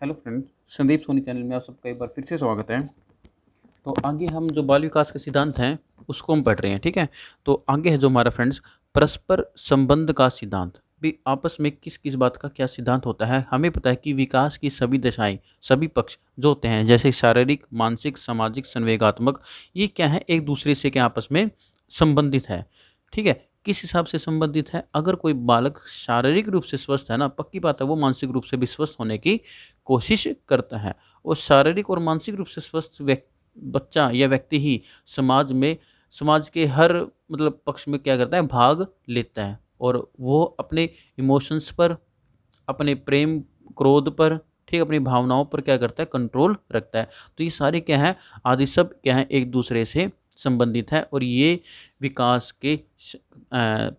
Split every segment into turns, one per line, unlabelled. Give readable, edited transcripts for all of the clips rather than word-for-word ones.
Hello friends, Sandeep Soni channel में आप सबका एक बार फिर से स्वागत है। तो आगे हम जो बाल विकास के सिद्धांत हैं उसको हम पढ़ रहे हैं, ठीक है। तो आगे है जो हमारा फ्रेंड्स परस्पर संबंध का सिद्धांत। भी आपस में किस किस बात का क्या सिद्धांत होता है। हमें पता है कि विकास की सभी दशाएं, सभी पक्ष जो होते हैं, जैसे शारीरिक, मानसिक, सामाजिक, संवेगात्मक, ये क्या है, एक दूसरे से क्या आपस में संबंधित है, ठीक है। किस हिसाब से संबंधित है, अगर कोई बालक शारीरिक रूप से स्वस्थ है ना, पक्की बात है वो मानसिक रूप से भी स्वस्थ होने की कोशिश करता है। और शारीरिक और मानसिक रूप से स्वस्थ बच्चा या व्यक्ति ही समाज में, समाज के हर मतलब पक्ष में क्या करता है, भाग लेता है। और वो अपने इमोशंस पर, अपने प्रेम क्रोध पर, ठीक, अपनी भावनाओं पर क्या करता है, कंट्रोल रखता है। तो ये सारे क्या है, आदि सब क्या है, एक दूसरे से संबंधित है। और ये विकास के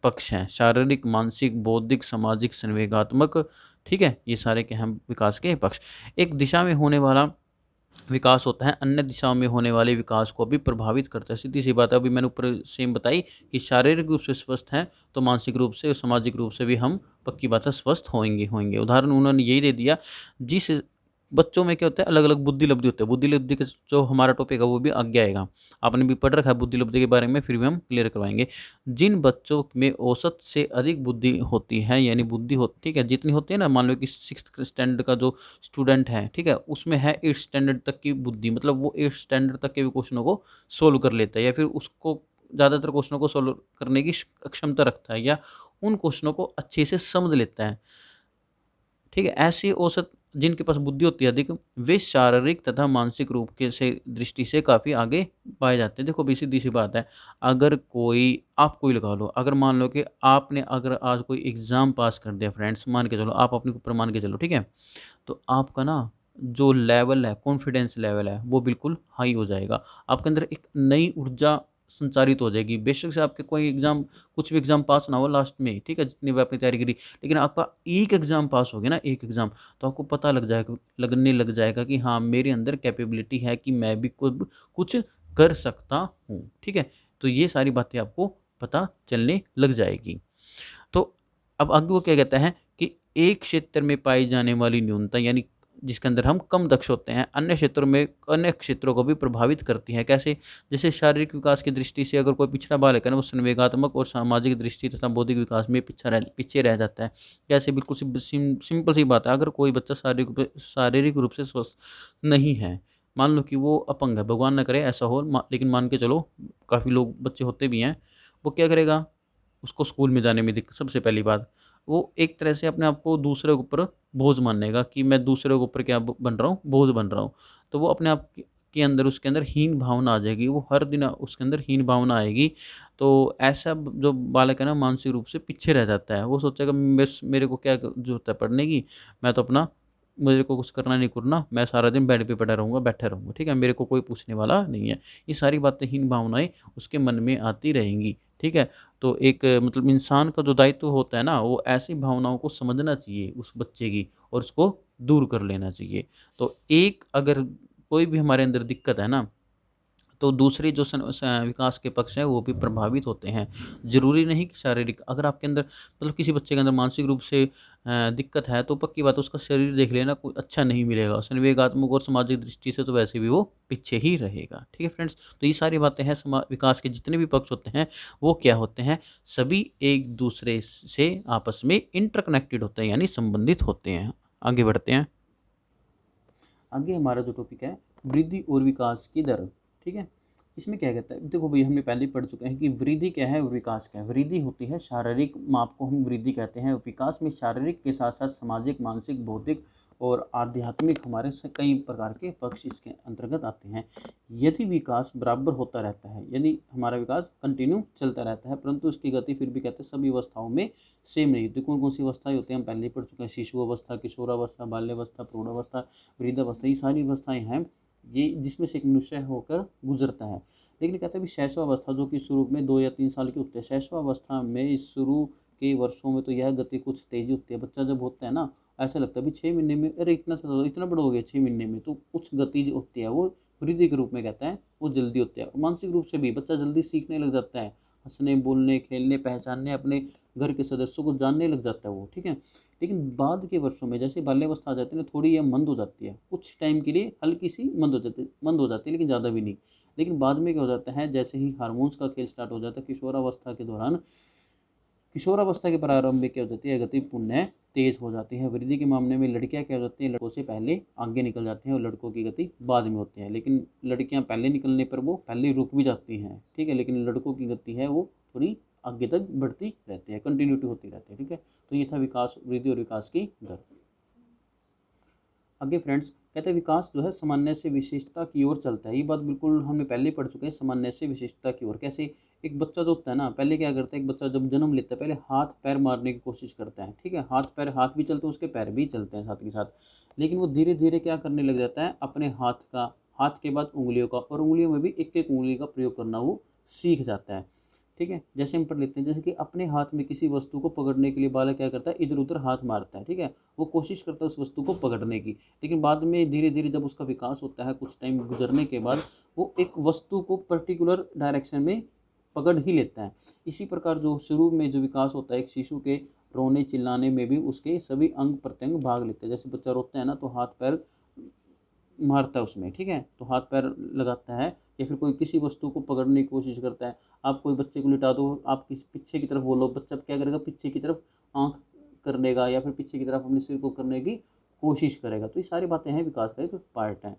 पक्ष हैं, शारीरिक, मानसिक, बौद्धिक, सामाजिक, संवेगात्मक, ठीक है। ये सारे क्या हैं, विकास के पक्ष। एक दिशा में होने वाला विकास होता है, अन्य दिशाओं में होने वाले विकास को भी प्रभावित करता है। सीधी सी बात है, अभी मैंने ऊपर सेम बताई कि शारीरिक रूप से स्वस्थ हैं तो मानसिक रूप से और सामाजिक रूप से भी हम पक्की बात है स्वस्थ होंगे। उदाहरण उन्होंने यही दे दिया। जिस बच्चों में क्या होता है, अलग अलग बुद्धि लब्धि होते हैं। बुद्धि लब्धि का जो हमारा टॉपिक है वो भी आगे आएगा, आपने भी पढ़ रखा है बुद्धि लब्धि के बारे में, फिर भी हम क्लियर करवाएंगे। जिन बच्चों में औसत से अधिक बुद्धि होती है, यानी बुद्धि होती, ठीक है, जितनी होती है ना, मान लो कि 6th स्टैंडर्ड का जो स्टूडेंट है, ठीक है, उसमें है 8th स्टैंडर्ड तक की बुद्धि, मतलब वो 8th स्टैंडर्ड तक के भी क्वेश्चनों को सोल्व कर लेता है, या फिर उसको ज़्यादातर क्वेश्चनों को सोल्व करने की क्षमता रखता है, या उन क्वेश्चनों को अच्छे से समझ लेता है, ठीक है। ऐसी औसत जिनके पास बुद्धि होती है अधिक, वे शारीरिक तथा मानसिक रूप के से दृष्टि से काफ़ी आगे पाए जाते हैं। देखो भी सीधी सी बात है, अगर कोई, आप कोई लगा लो, अगर मान लो कि आपने अगर आज कोई एग्ज़ाम पास कर दिया फ्रेंड्स, मान के चलो, आप अपने ऊपर मान के चलो, ठीक है, तो आपका ना जो लेवल है, कॉन्फिडेंस लेवल है, वो बिल्कुल हाई हो जाएगा। आपके अंदर एक नई ऊर्जा संचारित हो जाएगी। बेशक से आपके कोई एग्ज़ाम, कुछ भी एग्ज़ाम पास ना हो लास्ट में, ठीक है, जितनी भी आपने तैयारी करी, लेकिन आपका एक एग्ज़ाम पास हो गया ना, एक एग्ज़ाम, तो आपको पता लगने लग जाएगा कि हाँ, मेरे अंदर कैपेबिलिटी है कि मैं भी कुछ कर सकता हूँ, ठीक है। तो ये सारी बातें आपको पता चलने लग जाएगी। तो अब आगे वो क्या कहता है कि एक क्षेत्र में पाई जाने वाली न्यूनता, यानी जिसके अंदर हम कम दक्ष होते हैं, अन्य क्षेत्रों में, अन्य क्षेत्रों को भी प्रभावित करती है। कैसे? जैसे शारीरिक विकास की दृष्टि से अगर कोई पिछड़ा बालक है ना, वो संवेगात्मक और सामाजिक दृष्टि तथा बौद्धिक विकास में पीछे रह जाता है। कैसे? बिल्कुल सिंपल सी बात है, अगर कोई बच्चा शारीरिक रूप से स्वस्थ नहीं है, मान लो कि वो अपंग है, भगवान ना करे ऐसा हो, लेकिन मान के चलो काफ़ी लोग बच्चे होते भी हैं, वो क्या करेगा, उसको स्कूल में जाने में दिक्कत। सबसे पहली बात, वो एक तरह से अपने आप को दूसरे के ऊपर बोझ मानेगा कि मैं दूसरे के ऊपर क्या बन रहा हूँ, बोझ बन रहा हूँ। तो वो अपने आप के अंदर, उसके अंदर हीन भावना आ जाएगी, वो हर दिन उसके अंदर हीन भावना आएगी। तो ऐसा जो बालक है ना, मानसिक रूप से पीछे रह जाता है। वो सोचेगा मेरे को क्या जरूरत है पढ़ने की, मैं तो अपना, मेरे को कुछ करना नहीं करना, मैं सारा दिन बेड पे पड़ा रहूँगा, बैठा रहूँगा, ठीक है, मेरे को कोई पूछने वाला नहीं है। ये सारी बातें, हीन भावनाएं उसके मन में आती रहेंगी, ठीक है। तो एक मतलब इंसान का जो दायित्व होता है ना, वो ऐसी भावनाओं को समझना चाहिए उस बच्चे की, और उसको दूर कर लेना चाहिए। तो एक अगर कोई भी हमारे अंदर दिक्कत है ना, तो दूसरे जो विकास के पक्ष हैं वो भी प्रभावित होते हैं। ज़रूरी नहीं कि शारीरिक, अगर आपके अंदर मतलब किसी बच्चे के अंदर मानसिक रूप से दिक्कत है, तो पक्की बात है उसका शरीर देख लेना कोई अच्छा नहीं मिलेगा। संवेगात्मक और सामाजिक दृष्टि से तो वैसे भी वो पीछे ही रहेगा, ठीक है फ्रेंड्स। तो ये सारी बातें हैं, विकास के जितने भी पक्ष होते हैं वो क्या होते हैं, सभी एक दूसरे से आपस में इंटरकनेक्टेड होते हैं, यानी संबंधित होते हैं। आगे बढ़ते हैं। आगे हमारा जो टॉपिक है, वृद्धि और विकास की दर, ठीक है। इसमें क्या कहता है, देखो भाई हमने पहले ही पढ़ चुके हैं कि वृद्धि क्या है और विकास क्या है। वृद्धि होती है शारीरिक माप को हम वृद्धि कहते हैं। विकास में शारीरिक के साथ साथ सामाजिक, मानसिक, बौद्धिक और आध्यात्मिक हमारे से कई प्रकार के पक्ष इसके अंतर्गत आते हैं। यदि विकास बराबर होता रहता है, यदि हमारा विकास कंटिन्यू चलता रहता है, परंतु उसकी गति फिर भी कहते हैं सभी अवस्थाओं में सेम नहीं होती। कौन कौन सी अवस्थाएं होती हैं हम पहले ही पढ़ चुके हैं, शिशु अवस्था, किशोरावस्था, बाल्यावस्था, प्रौढ़ावस्था, वृद्धावस्था, ये सारी अवस्थाएं हैं, ये जिसमें से एक मनुष्य होकर गुजरता है। लेकिन कहते हैं भी शैशवावस्था, जो कि शुरू में 2 या 3 साल की होती है, शैशवावस्था में इस शुरू के वर्षों में तो यह गति कुछ तेजी होती है। बच्चा जब होता है ना, ऐसा लगता है भी 6 महीने में, अरे इतना बड़ा हो गया 6 महीने में, तो कुछ गति जो होती है वो वृद्धि के रूप में कहता है, वो जल्दी होती है। और मानसिक रूप से भी बच्चा जल्दी सीखने लग जाता है, हंसने, बोलने, खेलने, पहचानने, अपने घर के सदस्यों को जानने लग जाता है वो, ठीक है। लेकिन बाद के वर्षों में जैसे बाल्यावस्था आ जाती है ना, थोड़ी यह मंद हो जाती है, कुछ टाइम के लिए हल्की सी मंद हो जाती है, लेकिन ज़्यादा भी नहीं। लेकिन बाद में क्या हो जाता है, जैसे ही हार्मोन्स का खेल स्टार्ट हो जाता है किशोरावस्था के दौरान, किशोरावस्था के प्रारंभ में क्या हो जाती है, गति पुनः तेज हो जाती है। वृद्धि के मामले में लड़कियां क्या हो जाती हैं, लड़कों से पहले आगे निकल जाती हैं और लड़कों की गति बाद में होती है। लेकिन लड़कियां पहले निकलने पर वो पहले रुक भी जाती हैं, ठीक है, लेकिन लड़कों की गति है वो थोड़ी आगे तक बढ़ती रहती है, कंटिन्यूटी होती रहती है, ठीक है। तो ये था विकास, वृद्धि और विकास की दर। आगे फ्रेंड्स कहते हैं विकास जो है सामान्य से विशिष्टता की ओर चलता है। ये बात बिल्कुल हमने पहले ही पढ़ चुके हैं, सामान्य से विशिष्टता की ओर कैसे। एक बच्चा जो होता है ना, पहले क्या करता है, एक बच्चा जब जन्म लेता है पहले हाथ पैर मारने की कोशिश करता है, ठीक है, हाथ पैर, हाथ भी चलते हैं उसके, पैर भी चलते हैं साथ के साथ। लेकिन वो धीरे धीरे क्या करने लग जाता है, अपने हाथ का, हाथ के बाद उंगलियों का, और उंगलियों में भी एक एक उंगली का प्रयोग करना वो सीख जाता है, ठीक है। जैसे हम पढ़ लेते हैं, जैसे कि अपने हाथ में किसी वस्तु को पकड़ने के लिए बालक क्या करता है, इधर उधर हाथ मारता है, ठीक है, वो कोशिश करता है उस वस्तु को पकड़ने की। लेकिन बाद में धीरे धीरे जब उसका विकास होता है, कुछ टाइम गुजरने के बाद वो एक वस्तु को पर्टिकुलर डायरेक्शन में पकड़ ही लेता है। इसी प्रकार जो शुरू में जो विकास होता है एक शिशु के, रोने चिल्लाने में भी उसके सभी अंग प्रत्यंग भाग लेते हैं। जैसे बच्चा रोता है ना, तो हाथ पैर मारता है उसमें, ठीक है, तो हाथ पैर लगाता है, या फिर कोई किसी वस्तु को पकड़ने की कोशिश करता है। आप कोई बच्चे को लिटा दो, आप किसी पीछे की तरफ बोलो, बच्चा क्या करेगा, पीछे की तरफ आंख कर लेगा, या फिर पीछे की तरफ अपने सिर को करने की कोशिश करेगा। तो ये सारी बातें हैं, विकास का एक पार्ट है।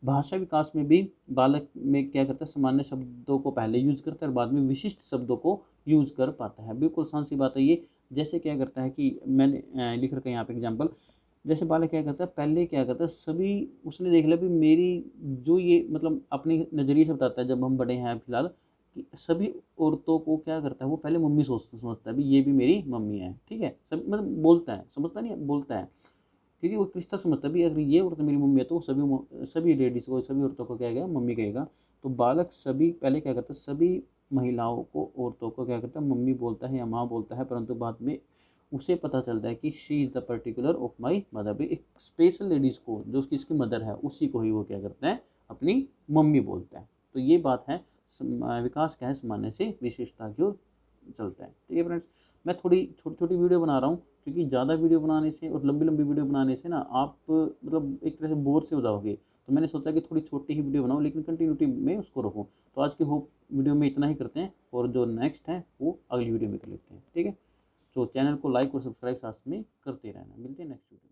भाषा विकास में भी बालक में क्या करता है, सामान्य शब्दों को पहले यूज करता है और बाद में विशिष्ट शब्दों को यूज कर पाता है। बिल्कुल आसान सी बात है ये। जैसे क्या करता है कि मैंने लिख रखा है यहाँ पे एग्जाम्पल, जैसे बालक क्या करता है, पहले क्या करता है, सभी उसने देख लिया भी मेरी, जो ये मतलब अपने नज़रिए से बताता है जब हम बड़े हैं फिलहाल, कि सभी औरतों को क्या करता है, वो पहले मम्मी सोचता समझता है भी ये भी मेरी मम्मी है, ठीक है, सब मतलब बोलता है, समझता नहीं है, बोलता है, क्योंकि वो एक रिश्ता समझता है भी अगर ये औरत मेरी मम्मी है तो सभी लेडीज़ को, सभी औरतों को क्या कहेगा, मम्मी कहेगा। तो बालक सभी पहले क्या करता है, सभी महिलाओं को, औरतों को क्या करता है, मम्मी बोलता है या माँ बोलता है, परंतु बाद में उसे पता चलता है कि she is the particular of my mother, भी एक स्पेशल लेडीज़ को जो उसकी इसकी मदर है उसी को ही वो क्या करता है, अपनी मम्मी बोलता है। तो ये बात है, विकास क्या है, सामान्य से विशेषता की ओर चलता है। ठीक है फ्रेंड्स, मैं थोड़ी छोटी छोटी वीडियो बना रहा हूँ, क्योंकि ज़्यादा वीडियो बनाने से और लंबी लंबी वीडियो बनाने से ना आप मतलब एक तरह से बोर से हो जाओगे। तो मैंने सोचा कि थोड़ी छोटी ही वीडियो बनाऊँ, लेकिन कंटिन्यूटी में उसको रखूँ। तो आज की होप वीडियो में इतना ही करते हैं, और जो नेक्स्ट है वो अगली वीडियो में कर लेते हैं, ठीक है। तो चैनल को लाइक और सब्सक्राइब साथ में करते रहना। मिलते हैं नेक्स्ट वीडियो में।